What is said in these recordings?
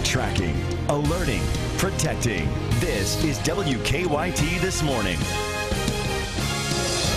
Tracking, alerting, protecting. This is WKYT This Morning.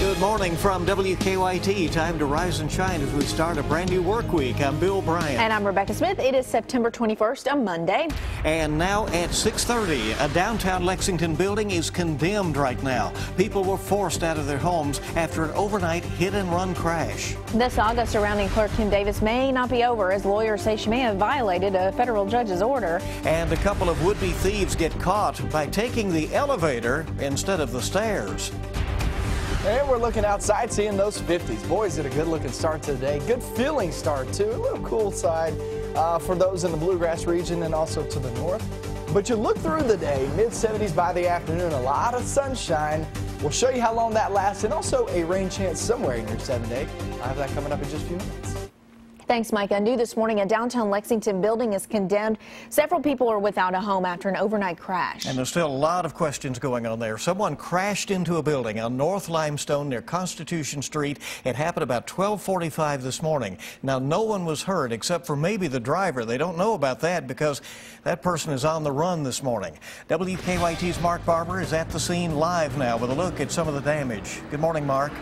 Good morning from WKYT. Time to rise and shine as we start a brand new work week. I'm Bill Bryant. And I'm Rebecca Smith. It is September 21st, a Monday. And now at 6:30, a downtown Lexington building is condemned right now. People were forced out of their homes after an overnight hit-and-run crash. The saga surrounding clerk Kim Davis may not be over, as lawyers say she may have violated a federal judge's order. And a couple of would-be thieves get caught by taking the elevator instead of the stairs. And we're looking outside, seeing those 50s. Boys, did a good-looking start to the day. Good feeling start, too. A little cool side for those in the Bluegrass region and also to the north. But you look through the day, mid-70s by the afternoon, a lot of sunshine. We'll show you how long that lasts, and also a rain chance somewhere in your 7-day. I have that coming up in just a few minutes. Thanks, Micah. New this morning, a downtown Lexington building is condemned. Several people are without a home after an overnight crash. And there's still a lot of questions going on there. Someone crashed into a building on North Limestone near Constitution Street. It happened about 12:45 this morning. Now, no one was hurt except for maybe the driver. They don't know about that because that person is on the run this morning. WKYT's Mark Barber is at the scene live now with a look at some of the damage. Good morning, Mark.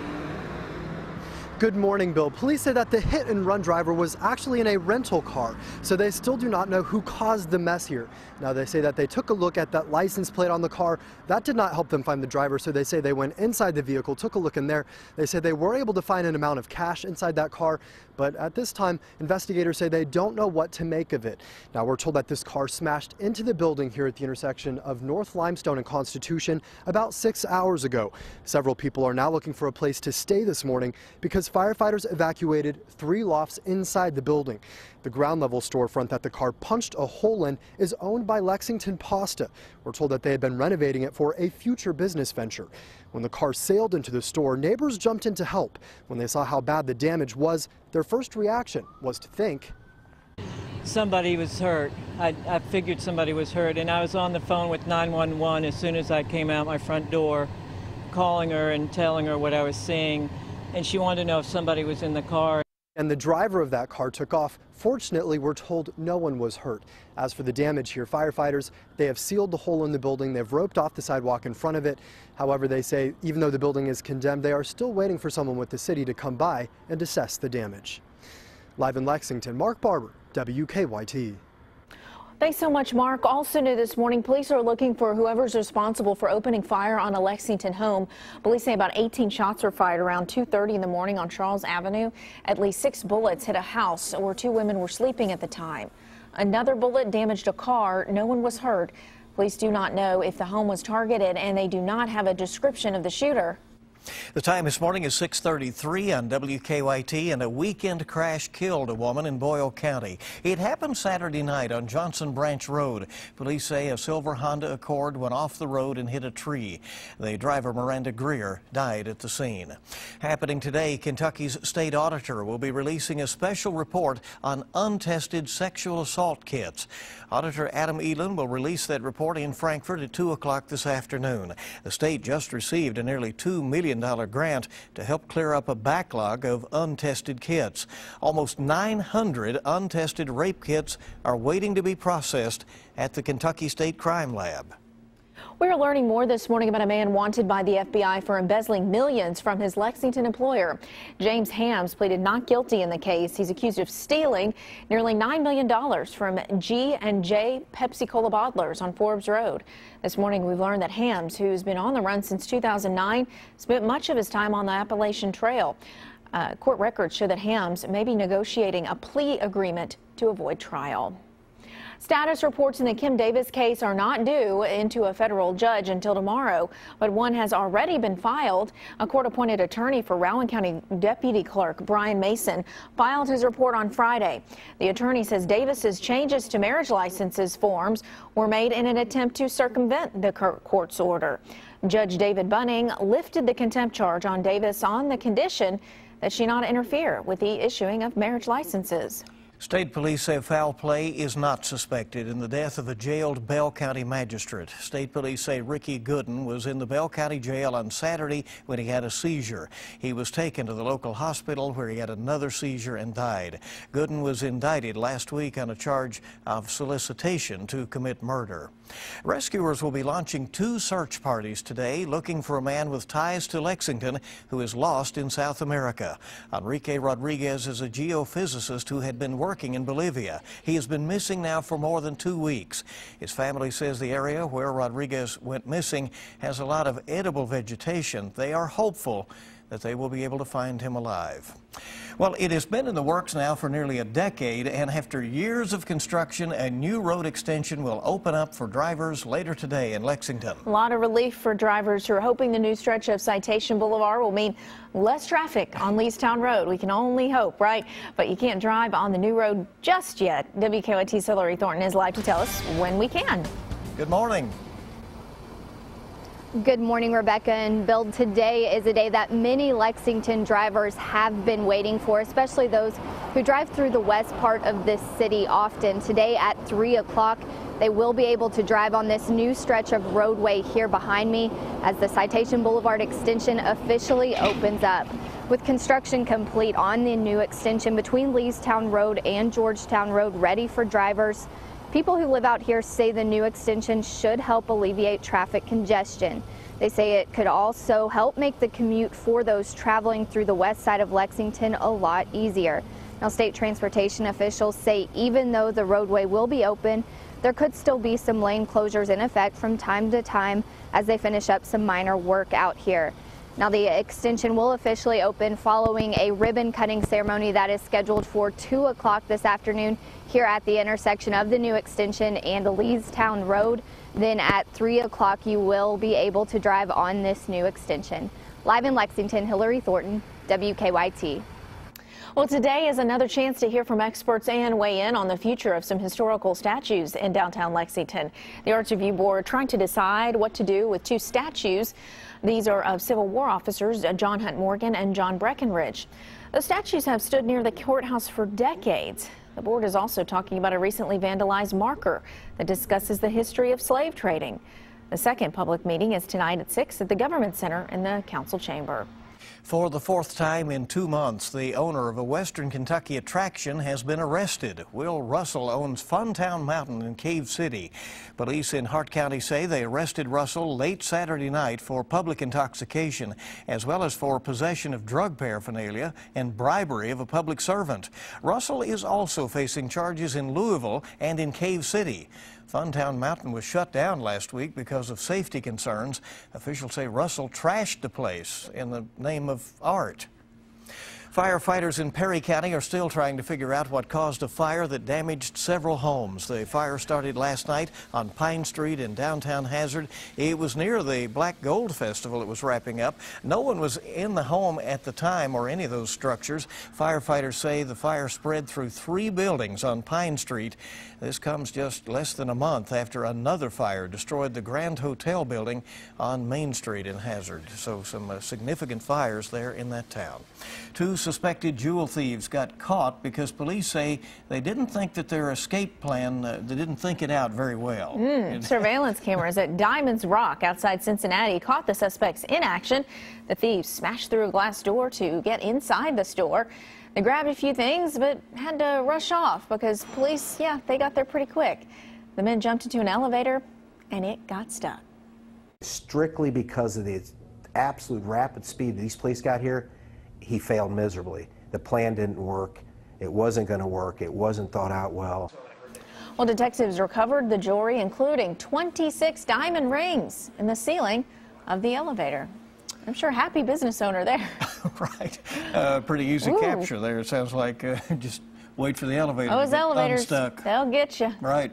Good morning, Bill. Police say that the hit-and-run driver was actually in a rental car, so they still do not know who caused the mess here. Now, they say that they took a look at that license plate on the car. That did not help them find the driver, so they say they went inside the vehicle, took a look in there. They said they were able to find an amount of cash inside that car, but at this time, investigators say they don't know what to make of it. Now, we're told that this car smashed into the building here at the intersection of North Limestone and Constitution about 6 hours ago. Several people are now looking for a place to stay this morning because firefighters evacuated 3 lofts inside the building. The ground level storefront that the car punched a hole in is owned by Lexington Pasta. We're told that they had been renovating it for a future business venture. When the car sailed into the store, neighbors jumped in to help. When they saw how bad the damage was, their first reaction was to think somebody was hurt. I figured somebody was hurt, and I was on the phone with 911 as soon as I came out my front door, calling her and telling her what I was seeing, and she wanted to know if somebody was in the car. And the driver of that car took off. Fortunately, we're told no one was hurt. As for the damage here, firefighters, they have sealed the hole in the building. They've roped off the sidewalk in front of it. However, they say even though the building is condemned, they are still waiting for someone with the city to come by and assess the damage. Live in Lexington, Mark Barber, WKYT. Thanks so much, Mark. Also new this morning, police are looking for whoever's responsible for opening fire on a Lexington home. Police say about 18 shots were fired around 2:30 in the morning on Charles Avenue. At least 6 bullets hit a house where 2 women were sleeping at the time. Another bullet damaged a car. No one was hurt. Police do not know if the home was targeted, and they do not have a description of the shooter. The time this morning is 6:33 on WKYT, and a weekend crash killed a woman in Boyle County. It happened Saturday night on Johnson Branch Road. Police say a silver Honda Accord went off the road and hit a tree. The driver, Miranda Greer, died at the scene. Happening today, Kentucky's state auditor will be releasing a special report on untested sexual assault kits. Auditor Adam Elan will release that report in Frankfort at 2 o'clock this afternoon. The state just received a nearly $2 million grant to help clear up a backlog of untested kits. Almost 900 untested rape kits are waiting to be processed at the Kentucky State Crime Lab. We're learning more this morning about a man wanted by the FBI for embezzling millions from his Lexington employer. James Hams pleaded not guilty in the case. He's accused of stealing nearly $9 million from G&J Pepsi-Cola bottlers on Forbes Road. This morning we've learned that Hams, who's been on the run since 2009, spent much of his time on the Appalachian Trail. Court records show that Hams may be negotiating a plea agreement to avoid trial. Status reports in the Kim Davis case are not due into a federal judge until tomorrow, but one has already been filed. A court-appointed attorney for Rowan County Deputy Clerk Brian Mason filed his report on Friday. The attorney says Davis's changes to marriage licenses forms were made in an attempt to circumvent the court's order. Judge David Bunning lifted the contempt charge on Davis on the condition that she not interfere with the issuing of marriage licenses. State police say foul play is not suspected in the death of a jailed Bell County magistrate. State police say Ricky Gooden was in the Bell County jail on Saturday when he had a seizure. He was taken to the local hospital where he had another seizure and died. Gooden was indicted last week on a charge of solicitation to commit murder. Rescuers will be launching 2 search parties today looking for a man with ties to Lexington who is lost in South America. Enrique Rodriguez is a geophysicist who had been working in Bolivia. He has been missing now for more than 2 weeks. His family says the area where Rodriguez went missing has a lot of edible vegetation. They are hopeful that they will be able to find him alive. Well, it has been in the works now for nearly a decade, and after years of construction, a new road extension will open up for drivers later today in Lexington. A lot of relief for drivers who are hoping the new stretch of Citation Boulevard will mean less traffic on Leestown Road. We can only hope, right? But you can't drive on the new road just yet. WKYT's Hillary Thornton is live to tell us when we can. Good morning. Good morning, Rebecca and Bill. Today is a day that many Lexington drivers have been waiting for, especially those who drive through the west part of this city often. Today at 3 o'clock, they will be able to drive on this new stretch of roadway here behind me as the Citation Boulevard extension officially opens up. With construction complete on the new extension between Leestown Road and Georgetown Road ready for drivers, people who live out here say the new extension should help alleviate traffic congestion. They say it could also help make the commute for those traveling through the west side of Lexington a lot easier. Now, state transportation officials say even though the roadway will be open, there could still be some lane closures in effect from time to time as they finish up some minor work out here. Now, the extension will officially open following a ribbon cutting ceremony that is scheduled for 2 o'clock this afternoon here at the intersection of the new extension and Leestown Road. Then at 3 o'clock, you will be able to drive on this new extension. Live in Lexington, Hillary Thornton, WKYT. Well, today is another chance to hear from experts and weigh in on the future of some historical statues in downtown Lexington. The Arts Review Board trying to decide what to do with 2 statues. These are of Civil War officers John Hunt Morgan and John Breckinridge. The statues have stood near the courthouse for decades. The board is also talking about a recently vandalized marker that discusses the history of slave trading. The second public meeting is tonight at 6 at the Government Center in the Council Chamber. For the 4th time in 2 months, the owner of a Western Kentucky attraction has been arrested. Will Russell owns Funtown Mountain in Cave City. Police in Hart County say they arrested Russell late Saturday night for public intoxication, as well as for possession of drug paraphernalia and bribery of a public servant. Russell is also facing charges in Louisville and in Cave City. Funtown Mountain was shut down last week because of safety concerns. Officials say Russell trashed the place in the name of art. Firefighters in Perry County are still trying to figure out what caused a fire that damaged several homes. The fire started last night on Pine Street in downtown Hazard. It was near the Black Gold Festival it was wrapping up. No one was in the home at the time or any of those structures. Firefighters say the fire spread through 3 buildings on Pine Street. This comes just less than a month after another fire destroyed the Grand Hotel building on Main Street in Hazard. So some significant fires there in that town. 2 suspected jewel thieves got caught because police say they didn't think that their escape plan, they didn't think it out very well. Surveillance cameras at Diamonds Rock outside Cincinnati caught the suspects in action. The thieves smashed through a glass door to get inside the store. They grabbed a few things but had to rush off because police, they got there pretty quick. The men jumped into an elevator and it got stuck. Strictly because of the absolute rapid speed these police got here, he failed miserably. The plan didn't work. It wasn't going to work. It wasn't thought out well. Well, detectives recovered the jewelry, including 26 diamond rings in the ceiling of the elevator. I'm sure happy business owner there. Right. Pretty easy capture there. It sounds like just wait for the elevator Those to get elevators, unstuck. They'll get you. Right.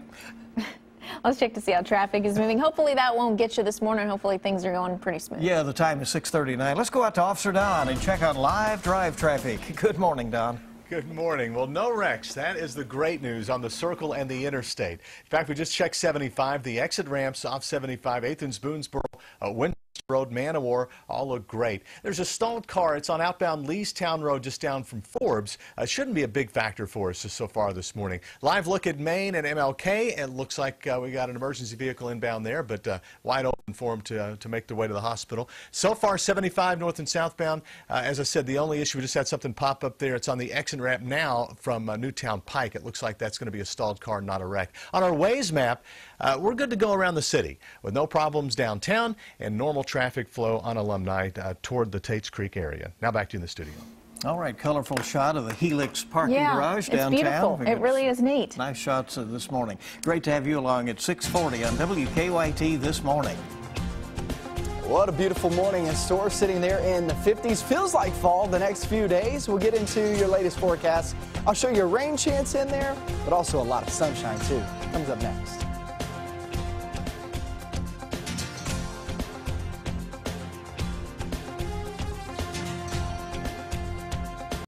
Let's check to see how traffic is moving. Hopefully that won't get you this morning. Hopefully things are going pretty smooth. Yeah, the time is 6:39. Let's go out to Officer Don and check on live drive traffic. Good morning, Don. Good morning. Well, no wrecks. That is the great news on the Circle and the Interstate. In fact, we just checked 75. The exit ramps off 75, 8th and Boonesboro, Winchester Road, Manowar, all look great. There's a stalled car. It's on outbound Leestown Road just down from 4. orbs shouldn't be a big factor for us so far this morning. Live look at Maine and MLK. It looks like we got an emergency vehicle inbound there, but wide open for them to make their way to the hospital. So far, 75 north and southbound. As I said, the only issue, we just had something pop up there. It's on the exit ramp now from Newtown Pike. It looks like that's going to be a stalled car, not a wreck. On our Waze map, we're good to go around the city with no problems downtown and normal traffic flow on Alumni toward the Tates Creek area. Now back to you in the studio. All right, colorful shot of the Helix parking garage downtown. It's beautiful. It really is neat. Nice shots this morning. Great to have you along at 6:40 on WKYT This Morning. What a beautiful morning in store, sitting there in the 50s. Feels like fall the next few days. We'll get into your latest forecast. I'll show you a rain chance in there, but also a lot of sunshine too. Comes up next.